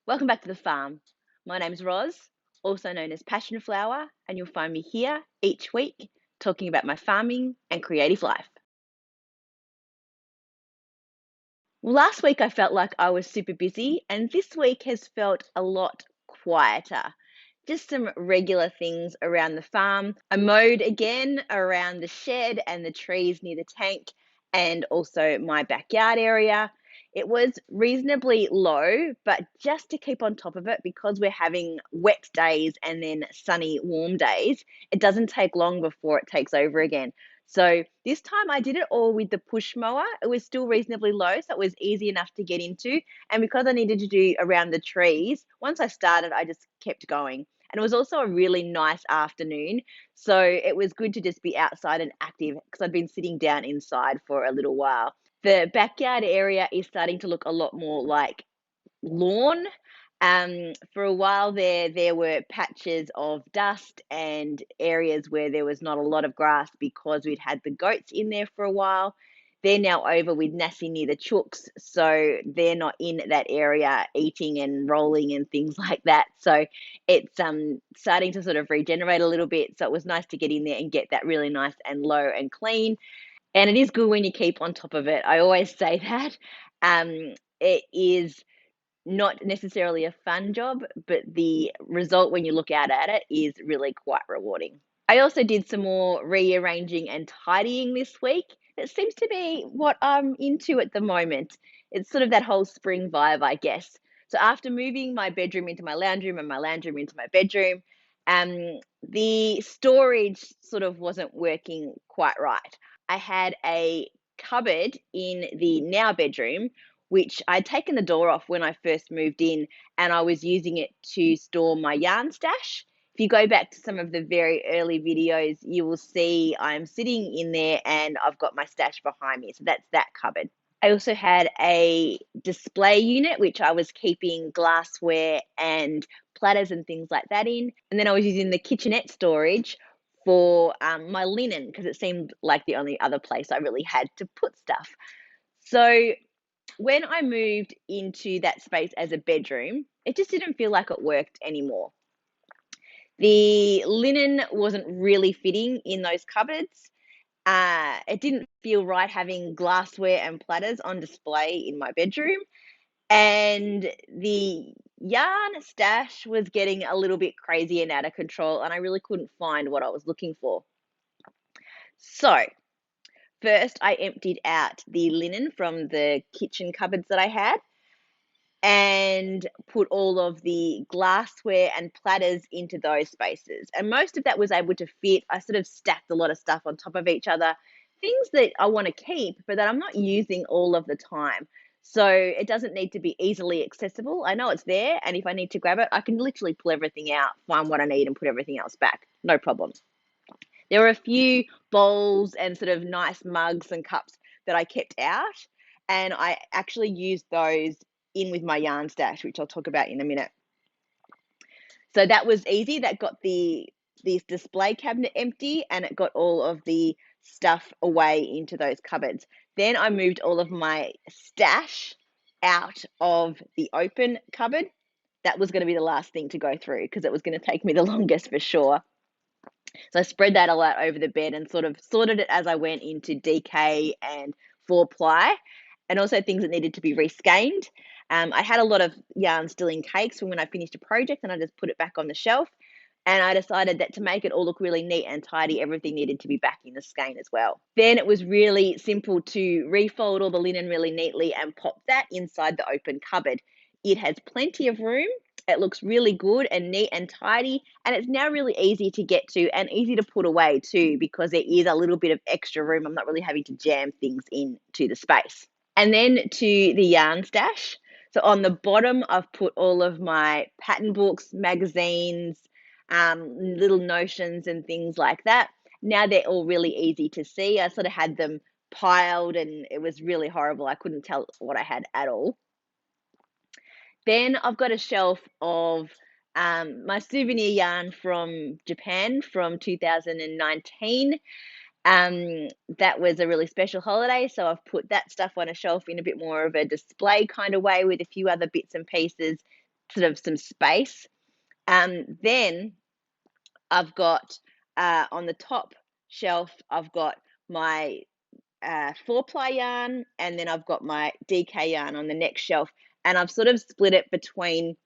Welcome back to the farm. My name's Roz, also known as Passion Flower, and you'll find me here each week talking about my farming and creative life. Well, last week I felt like I was super busy, and this week has felt a lot quieter. Just some regular things around the farm. I mowed again around the shed and the trees near the tank, and also my backyard area. It was reasonably low, but just to keep on top of it, because we're having wet days and then sunny, warm days, it doesn't take long before it takes over again. So this time I did it all with the push mower. It was still reasonably low, so it was easy enough to get into. And because I needed to do around the trees, once I started, I just kept going. And it was also a really nice afternoon. So it was good to just be outside and active because I'd been sitting down inside for a little while. The backyard area is starting to look a lot more like lawn. For a while there were patches of dust and areas where there was not a lot of grass because we'd had the goats in there for a while. They're now over with Nassie near the chooks, so they're not in that area eating and rolling and things like that. So it's starting to sort of regenerate a little bit. So it was nice to get in there and get that really nice and low and clean. And it is good when you keep on top of it. I always say that. It is not necessarily a fun job, but the result when you look out at it is really quite rewarding. I also did some more rearranging and tidying this week. It seems to be what I'm into at the moment. It's sort of that whole spring vibe, I guess. So after moving my bedroom into my lounge room and my lounge room into my bedroom, the storage sort of wasn't working quite right. I had a cupboard in the now bedroom which I'd taken the door off when I first moved in, and I was using it to store my yarn stash. If you go back to some of the very early videos, you will see I'm sitting in there and I've got my stash behind me. So that's that cupboard. I also had a display unit, which I was keeping glassware and platters and things like that in. And then I was using the kitchenette storage for my linen because it seemed like the only other place I really had to put stuff. So when I moved into that space as a bedroom, it just didn't feel like it worked anymore. The linen wasn't really fitting in those cupboards. It didn't feel right having glassware and platters on display in my bedroom. And the yarn stash was getting a little bit crazy and out of control, and I really couldn't find what I was looking for. So, first, I emptied out the linen from the kitchen cupboards that I had and put all of the glassware and platters into those spaces. And most of that was able to fit. I sort of stacked a lot of stuff on top of each other, things that I want to keep, but that I'm not using all of the time. So it doesn't need to be easily accessible. I know it's there, and if I need to grab it, I can literally pull everything out, find what I need, and put everything else back. No problem. There were a few bowls and sort of nice mugs and cups that I kept out, and I actually used those in with my yarn stash, which I'll talk about in a minute. So that was easy. That got this display cabinet empty, and it got all of the stuff away into those cupboards. Then I moved all of my stash out of the open cupboard. That was going to be the last thing to go through because it was going to take me the longest for sure. So I spread that all out over the bed and sort of sorted it as I went into DK and 4-ply, and also things that needed to be reskeined. I had a lot of yarn still in cakes from when I finished a project, and I just put it back on the shelf. And I decided that to make it all look really neat and tidy, everything needed to be back in the skein as well. Then it was really simple to refold all the linen really neatly and pop that inside the open cupboard. It has plenty of room. It looks really good and neat and tidy, and it's now really easy to get to and easy to put away too because there is a little bit of extra room. I'm not really having to jam things into the space. And then to the yarn stash. So on the bottom, I've put all of my pattern books, magazines, little notions and things like that. Now they're all really easy to see. I sort of had them piled and it was really horrible. I couldn't tell what I had at all. Then I've got a shelf of my souvenir yarn from Japan from 2019. That was a really special holiday, so I've put that stuff on a shelf in a bit more of a display kind of way with a few other bits and pieces. sort of some space. Then I've got on the top shelf, I've got my 4-ply yarn, and then I've got my DK yarn on the next shelf, and I've sort of split it between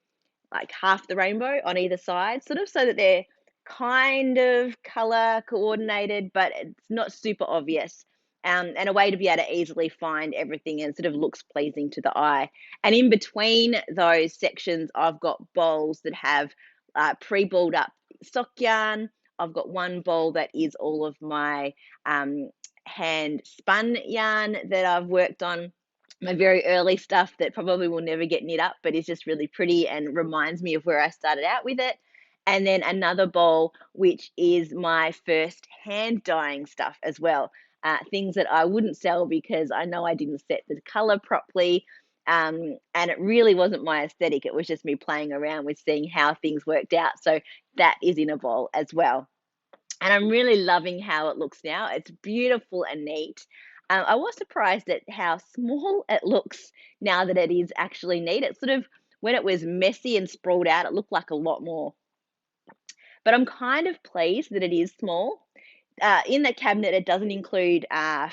like half the rainbow on either side, sort of so that they're kind of color coordinated, but it's not super obvious. And a way to be able to easily find everything and sort of looks pleasing to the eye. And in between those sections, I've got bowls that have pre-balled up sock yarn. I've got one bowl that is all of my hand spun yarn that I've worked on, my very early stuff that probably will never get knit up, but is just really pretty and reminds me of where I started out with it. And then another bowl, which is my first hand dyeing stuff as well. Things that I wouldn't sell because I know I didn't set the color properly. And it really wasn't my aesthetic. It was just me playing around with seeing how things worked out. So that is in a bowl as well. And I'm really loving how it looks now. It's beautiful and neat. I was surprised at how small it looks now that it is actually neat. It sort of, when it was messy and sprawled out, it looked like a lot more. But I'm kind of pleased that it is small. In the cabinet, it doesn't include 4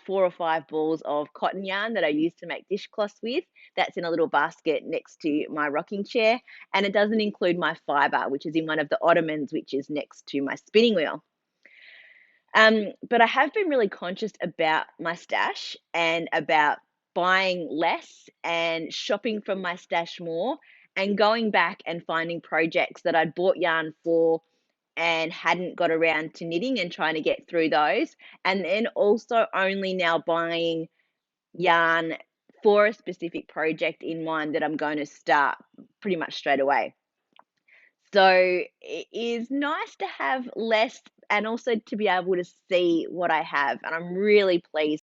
or 5 balls of cotton yarn that I use to make dishcloths with. That's in a little basket next to my rocking chair. And it doesn't include my fibre, which is in one of the ottomans, which is next to my spinning wheel. But I have been really conscious about my stash and about buying less and shopping from my stash more and going back and finding projects that I'd bought yarn for and hadn't got around to knitting and trying to get through those. And then also only now buying yarn for a specific project in mind that I'm going to start pretty much straight away. So it is nice to have less and also to be able to see what I have. And I'm really pleased.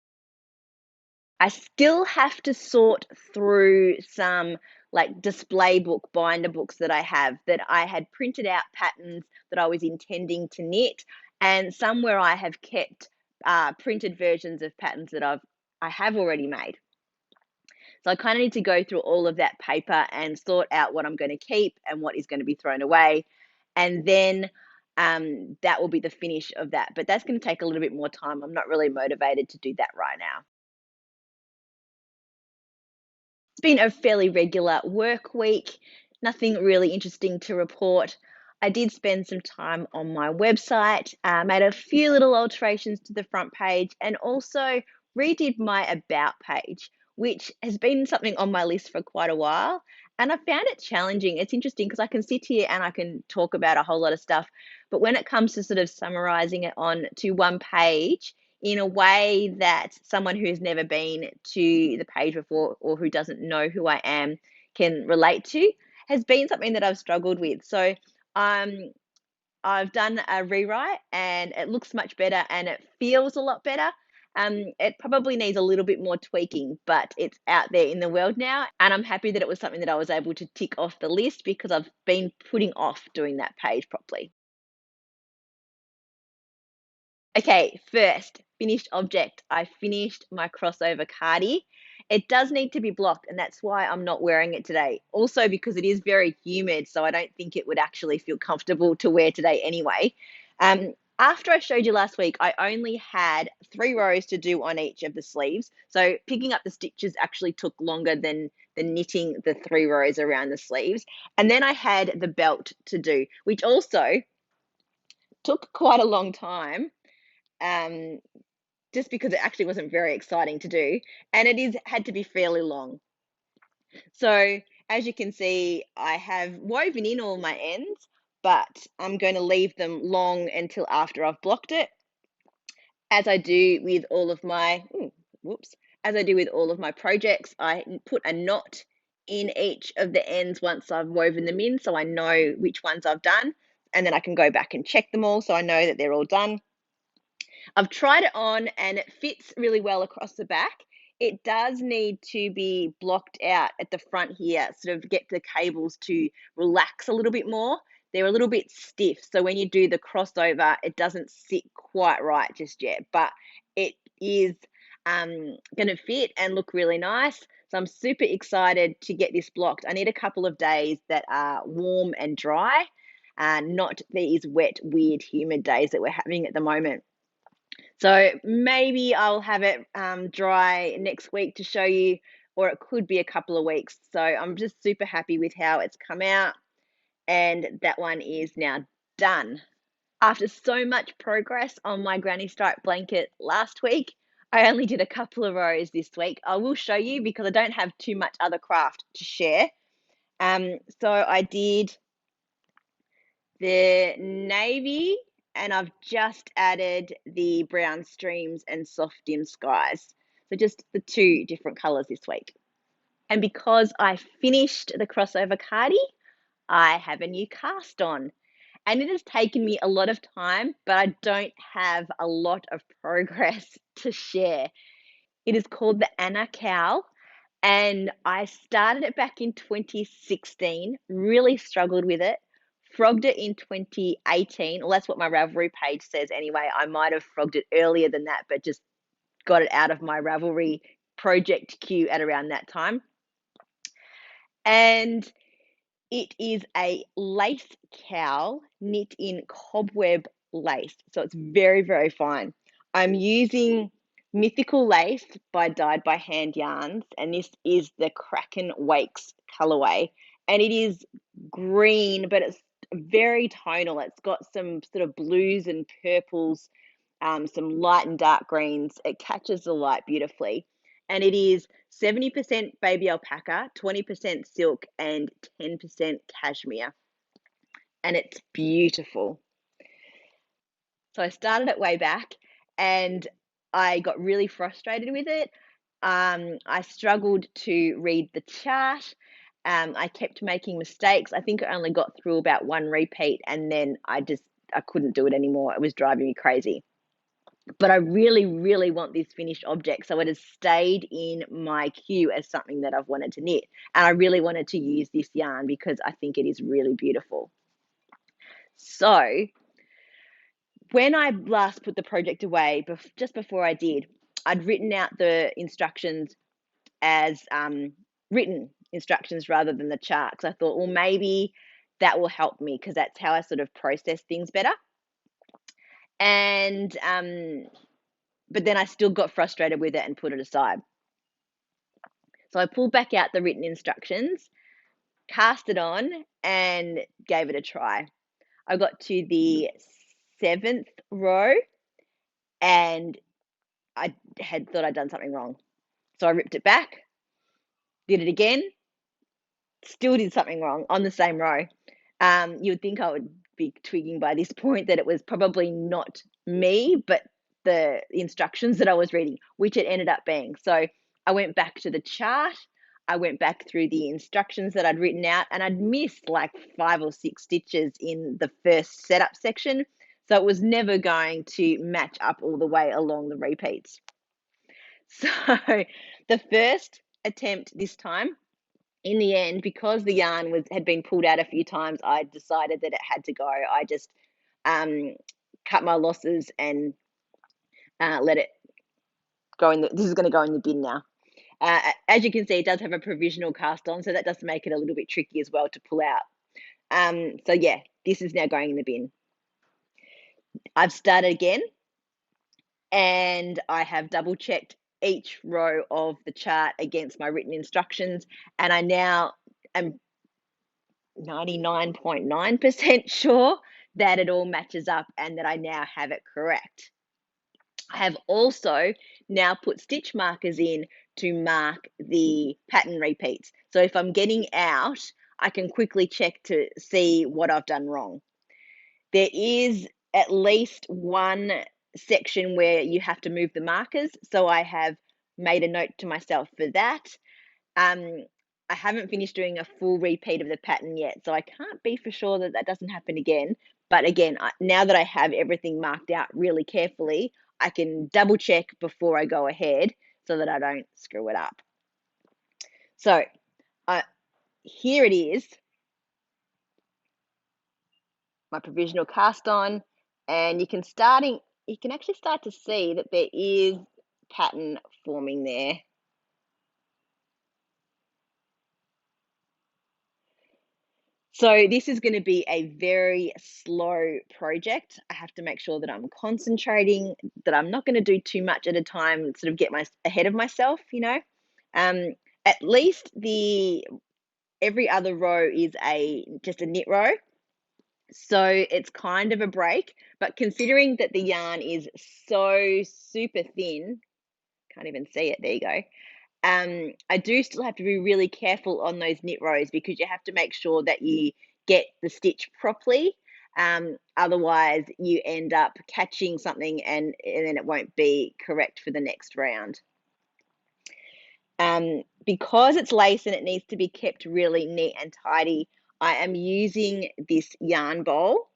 I still have to sort through some like display book binder books that I have that I had printed out patterns that I was intending to knit, and some where I have kept printed versions of patterns that I have already made. So I kind of need to go through all of that paper and sort out what I'm going to keep and what is going to be thrown away. And then that will be the finish of that. But that's going to take a little bit more time. I'm not really motivated to do that right now. It's been a fairly regular work week, nothing really interesting to report. I did spend some time on my website, made a few little alterations to the front page, and also redid my About page, which has been something on my list for quite a while. And I found it challenging. It's interesting because I can sit here and I can talk about a whole lot of stuff, but when it comes to sort of summarizing it on to one page, in a way that someone who's never been to the page before or who doesn't know who I am can relate to has been something that I've struggled with. So um, I've done a rewrite and it looks much better and it feels a lot better. It probably needs a little bit more tweaking, but it's out there in the world now. And I'm happy that it was something that I was able to tick off the list because I've been putting off doing that page properly. Okay, first, finished object. I finished my crossover cardi. It does need to be blocked, and that's why I'm not wearing it today. Also, because it is very humid, so I don't think it would actually feel comfortable to wear today anyway. After I showed you last week, I only had 3 rows to do on each of the sleeves. So picking up the stitches actually took longer than the knitting the 3 rows around the sleeves. And then I had the belt to do, which also took quite a long time. Um, just because it actually wasn't very exciting to do, and it is had to be fairly long. So as you can see, I have woven in all my ends, but I'm going to leave them long until after I've blocked it, as I do with all of my, whoops, as I do with all of my projects. I put a knot in each of the ends once I've woven them in, so I know which ones I've done, and then I can go back and check them all so I know that they're all done. I've tried it on and it fits really well across the back. It does need to be blocked out at the front here, sort of get the cables to relax a little bit more. They're a little bit stiff, so when you do the crossover, it doesn't sit quite right just yet, but it is going to fit and look really nice. So I'm super excited to get this blocked. I need a couple of days that are warm and dry, not these wet, weird, humid days that we're having at the moment. So maybe I'll have it dry next week to show you, or it could be a couple of weeks. So I'm just super happy with how it's come out, and that one is now done. After so much progress on my granny stripe blanket last week, I only did a couple of rows this week. I will show you because I don't have too much other craft to share. So I did the navy, and I've just added the brown streams and soft dim skies. So just the two different colors this week. And because I finished the crossover cardi, I have a new cast on. And it has taken me a lot of time, but I don't have a lot of progress to share. It is called the Anna Cowl, and I started it back in 2016, really struggled with it, frogged it in 2018. Well, that's what my Ravelry page says anyway. I might have frogged it earlier than that, but just got it out of my Ravelry project queue at around that time. And it is a lace cowl knit in cobweb lace. So it's very, very fine. I'm using Mythical Lace by Dyed by Hand Yarns, and this is the Kraken Wakes colorway. And it is green, but it's very tonal. It's got some sort of blues and purples, some light and dark greens. It catches the light beautifully. And it is 70% baby alpaca, 20% silk, and 10% cashmere. And it's beautiful. So I started it way back, and I got really frustrated with it. I struggled to read the chart. I kept making mistakes. I think I only got through about one repeat, and then I couldn't do it anymore. It was driving me crazy. But I really, really want this finished object. So it has stayed in my queue as something that I've wanted to knit. And I really wanted to use this yarn because I think it is really beautiful. So when I last put the project away, just before I did, I'd written out the instructions as written instructions rather than the chart. Because I thought, well, maybe that will help me because that's how I sort of process things better. And but then I still got frustrated with it and put it aside. So I pulled back out the written instructions, cast it on, and gave it a try. I got to the 7th row, and I had thought I'd done something wrong. So I ripped it back, did it again, still did something wrong on the same row. You would think I would be twigging by this point that it was probably not me, but the instructions that I was reading, which it ended up being. So I went back to the chart. I went back through the instructions that I'd written out, and I'd missed like 5 or 6 stitches in the first setup section. So it was never going to match up all the way along the repeats. So the first attempt this time, in the end, because the yarn had been pulled out a few times, I decided that it had to go. I just cut my losses and let it go in. This is going to go in the bin now. As you can see, it does have a provisional cast on, so that does make it a little bit tricky as well to pull out. So yeah, this is now going in the bin. I've started again, and I have double checked each row of the chart against my written instructions, and I now am 99.9% sure that it all matches up and that I now have it correct. I have also now put stitch markers in to mark the pattern repeats. So if I'm getting out, I can quickly check to see what I've done wrong. There is at least one section where you have to move the markers, so I have made a note to myself for that. I haven't finished doing a full repeat of the pattern yet, so I can't be for sure that that doesn't happen again. But again, now that I have everything marked out really carefully, I can double check before I go ahead so that I don't screw it up. So here it is, my provisional cast on, and you can actually start to see that there is pattern forming there. So this is going to be a very slow project. I have to make sure that I'm concentrating, that I'm not going to do too much at a time, sort of get ahead of myself, you know. Um, at least the every other row is just a knit row. So it's kind of a break, but considering that the yarn is so super thin, can't even see it. There you go. I do still have to be really careful on those knit rows because you have to make sure that you get the stitch properly. Otherwise, you end up catching something and then it won't be correct for the next round. Because it's lace and it needs to be kept really neat and tidy, I am using this yarn bowl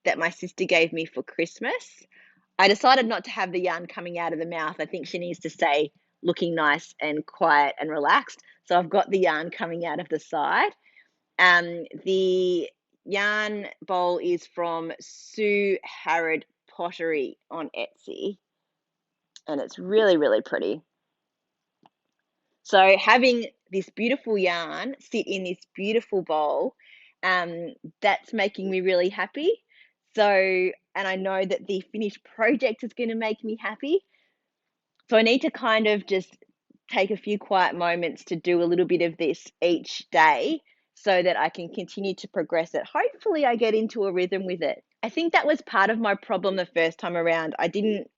that my sister gave me for Christmas. I decided not to have the yarn coming out of the mouth. I think she needs to stay looking nice and quiet and relaxed. So I've got the yarn coming out of the side. The yarn bowl is from Sue Harrod Pottery on Etsy, and it's really, really pretty. So having this beautiful yarn sit in this beautiful bowl, that's making me really happy. So, and I know that the finished project is going to make me happy. So I need to kind of just take a few quiet moments to do a little bit of this each day so that I can continue to progress it. Hopefully, I get into a rhythm with it. I think that was part of my problem the first time around. I didn't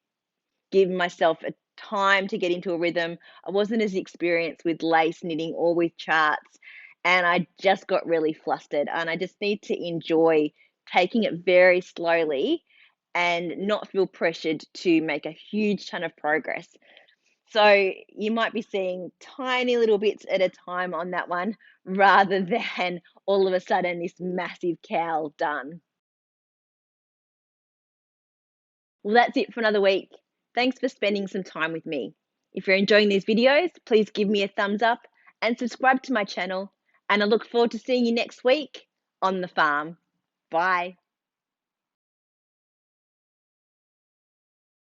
give myself a time to get into a rhythm. I wasn't as experienced with lace knitting or with charts, and I just got really flustered. And I just need to enjoy taking it very slowly and not feel pressured to make a huge ton of progress. So you might be seeing tiny little bits at a time on that one rather than all of a sudden this massive cowl done. Well, that's it for another week. Thanks for spending some time with me. If you're enjoying these videos, please give me a thumbs up and subscribe to my channel. And I look forward to seeing you next week on the farm. Bye.